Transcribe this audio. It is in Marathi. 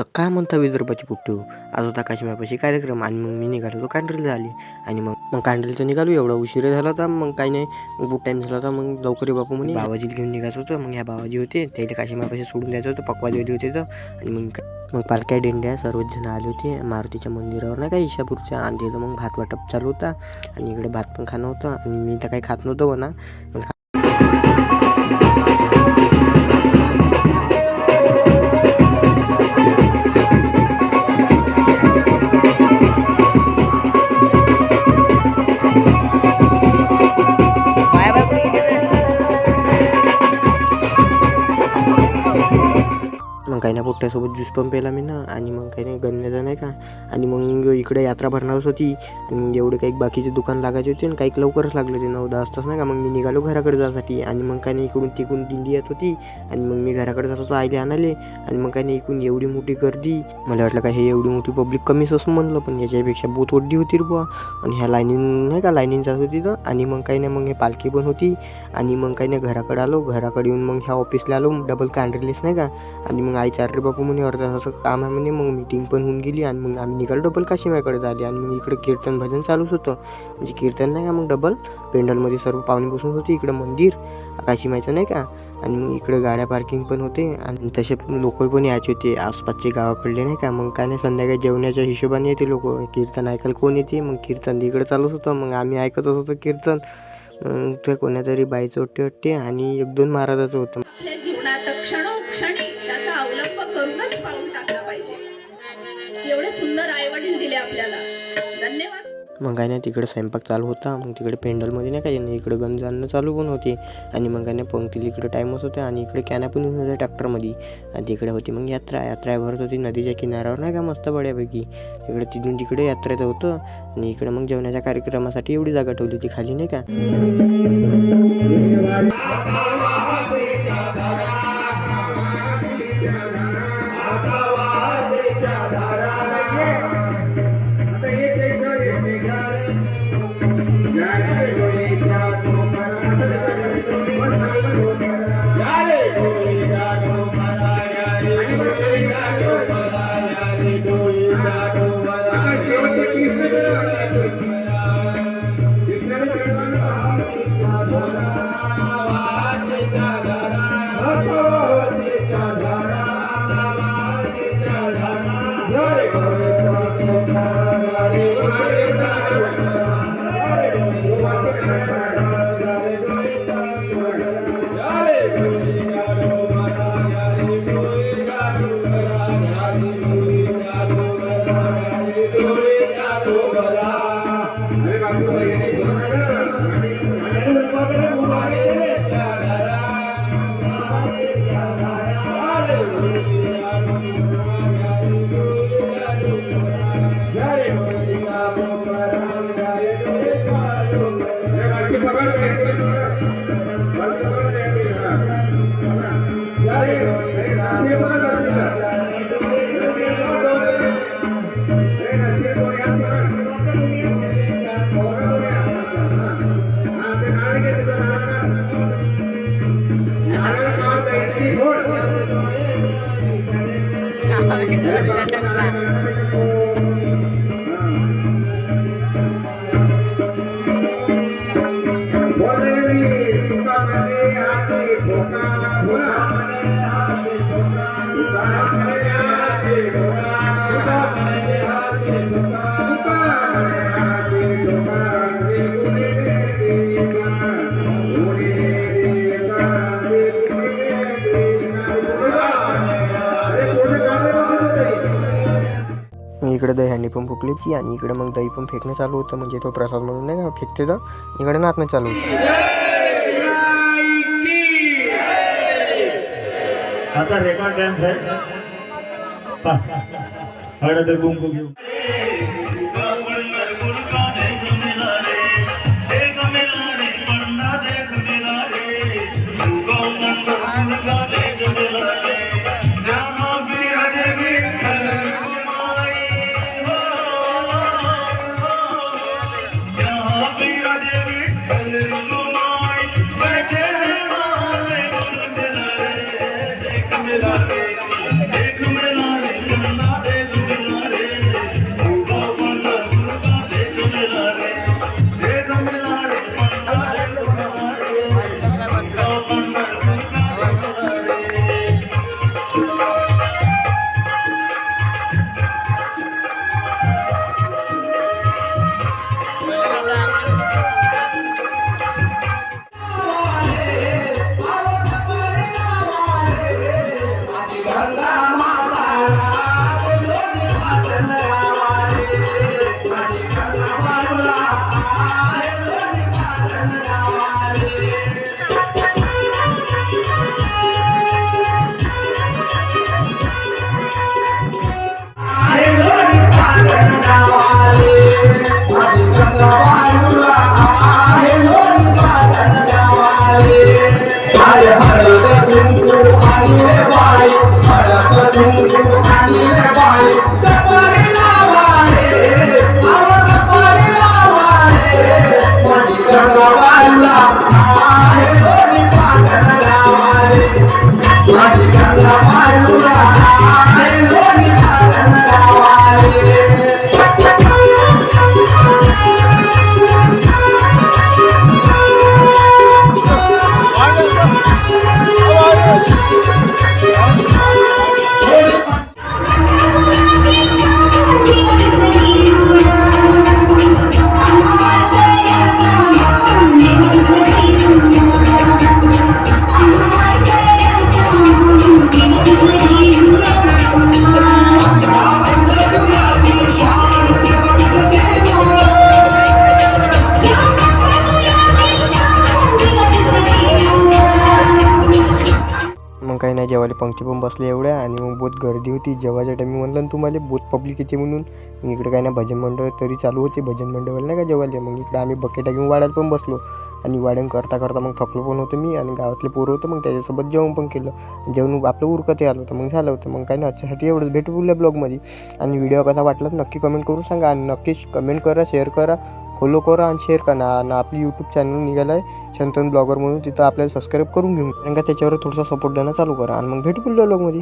तर काय म्हणता विदर्भाची पुट्टू, आज होता काशीमापाशी कार्यक्रम आणि मग मी निघालो तो कांडरीला आली आणि मग कांडरीला निघालो. एवढा उशीर झाला होता. मग काही नाही, मग खूप टाईम झाला होता. मग लवकर ये बापू म्हणे, बाबाजीला घेऊन निघायचं होतं. मग ह्या बाबाजी होते, त्याला काशीमापाशी सोडून द्यायचं होतं, पकवाजवली होते तर. आणि मग पालख्या दिंड्या सर्वच जण आले होते मारुतीच्या मंदिरावर, नाही का ईशापूरच्या. आणि तिथं मग भात वाटप चालू होता आणि इकडे भात पण खाणं होतं. आणि मी तर काही खात नव्हतं म्हणा. मग काही नाही, पोट्ट्यासोबत ज्यूस पण प्यायला मी ना. आणि मग काही नाही, गण्याचं नाही का. आणि मग इकडे यात्रा भरणारच होती आणि एवढे काही बाकीचे दुकान लागायचे होते आणि काही लवकरच लागले होते, 9-10 वाजताच नाही का. मग मी निघालो घराकडे जाण्यासाठी. आणि मग काही नाही, इकडून तिकडून दिंडी येत होती आणि मग मी घराकडे जात होतो आईले आणाले. आणि मग काही नाही, इकडून एवढी मोठी गर्दी, मला वाटलं का हे एवढी मोठी पब्लिक कमीच असं म्हणलं, पण याच्यापेक्षा बहुत वड्डी होती रे बुवा. आणि ह्या लाईनीन नाही का, लाईनीन जात होती तर. आणि मग काही नाही, मग हे पालखी पण होती. आणि मग काही नाही, घराकडे आलो. घराकडे येऊन मग ह्या ऑफिसला आलो, डबल कांडरीलेस नाही का. आणि मग आई चार रे बापू म्हणे, अर्धा तासाचं काम आहे म्हणे. मग मीटिंग पण होऊन गेली आणि मग आम्ही निघालो डबल काशीमाकडे झाली. आणि मग इकडे कीर्तन भजन चालूच होतं, म्हणजे कीर्तन नाही का, मग डबल पेंडलमध्ये सर्व पाहुणे बसून होते. इकडं मंदिर काशीमायचं नाही का. आणि मग इकडे गाड्या पार्किंग पण होते आणि तसे लोक पण यायचे होते आसपासचे गावाकडले नाही का. मग काय नाही, संध्याकाळी जेवणाच्या हिशोबाने येते लोक. कीर्तन ऐकायला कोण येते, मग कीर्तन इकडे चालूच होतं. मग आम्ही ऐकतच होतो कीर्तन. ते कोणातरी बाईचं वाटते आणि 1-2 महाराजाचं होतं. आपल्या जीवनात क्षणोक्षणी त्याचा अवलंब करूनच पाऊल टाकला पाहिजे. एवढे सुंदर आईवडील दिले आपल्याला, धन्यवाद. मग काय नाही, तिकडे स्वयंपाक चालू होता. मग तिकडे पेंडलमध्ये नाही काय, इकडे गंज आणणं चालू पण होते. आणि मग काय नाही, पंक्तीला इकडे टाईमच होते. आणि इकडे कॅना पण येऊन होत्या ट्रॅक्टरमध्ये. आणि तिकडे होती मग यात्रा भरत होती नदीच्या किनाऱ्यावर नाही का, मस्त बड्यापैकी. इकडे तिथून तिकडे यात्रेचं होतं. आणि इकडे मग जेवणाच्या कार्यक्रमासाठी एवढी जागा ठेवली होती खाली नाही का. इकडे दहीहंडी पण फुकली ती. आणि इकडे मग दही पण फेकणं चालू होतं, म्हणजे तो प्रसाद म्हणून नाही का फेकते तर. इकडे नाचणं चालू होतं. आता रेकॉर्ड डान्स आहे, हळद कुंकू घेऊ. एक मेला मग काही नाही, जेवायला पंक्ती पण बसले एवढ्या आणि मग बहुत गर्दी होती जेवायच्या टायमी. म्हणलं ना तुम्हाला बहुत पब्लिक येते म्हणून. मग इकडे काही नाही, भजन मंडळ तरी चालू होते, भजन मंडळ नाही का जेवायला. मग इकडे आम्ही बकेटा घेऊन वाड्यात पण बसलो आणि वाड्यान करता करता मग थकलो पण होतो मी आणि गावातले पोरं होतं. मग त्याच्यासोबत जेवण पण केलं. जेवण आपलं उरकत आलं होतं, मग झालं होतं. मग काही नाही, आजच्यासाठी एवढंच. भेटू पुढल्या ब्लॉगमध्ये. आणि व्हिडिओ कसा वाटला नक्की कमेंट करून सांगा आणि नक्कीच कमेंट करा, शेअर करा, फॉलो करा आणि शेअर करा. आणि आपली यूट्यूब चॅनल निघालं आहे शंतन ब्लॉगर म्हणून, तिथं आपल्याला सबस्क्राईब करून घेऊन कारण का त्याच्यावर थोडासा सपोर्ट देणं चालू करा. आणि मग भेटू पुढल्या ब्लॉगमध्ये.